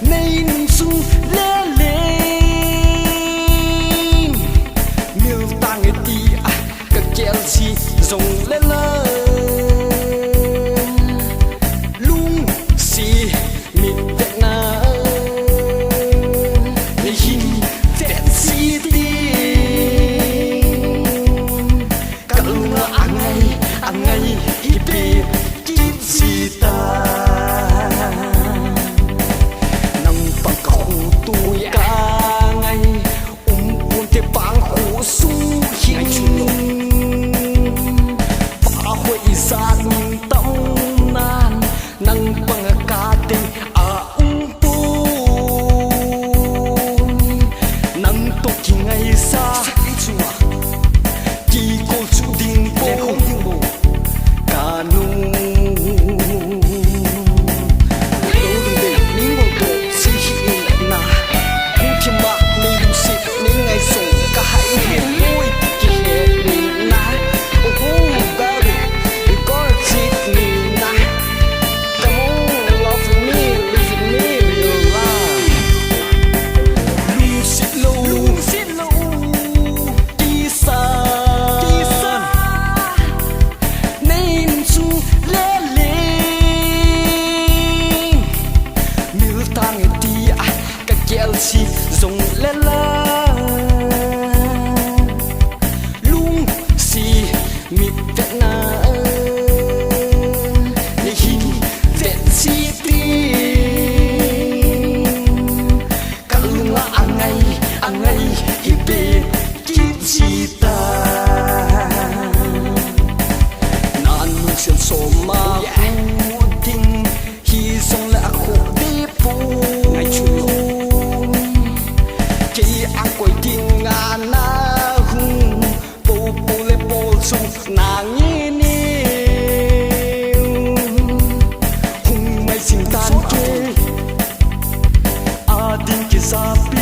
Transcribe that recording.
nay nung sung lê lên miêu tang ti à các Chelsea rồng lên lung si mi tệ na nay hin tệ si ti kalau angai hipe kit si ta Chelsea rồng lên lung si mi tệ na nay hin tệ si ti kalau angai hipe kit si ta nan nu xian so ma ding hi song la khu đi pu nàng ini hung mai sim tan ke adin ke sapi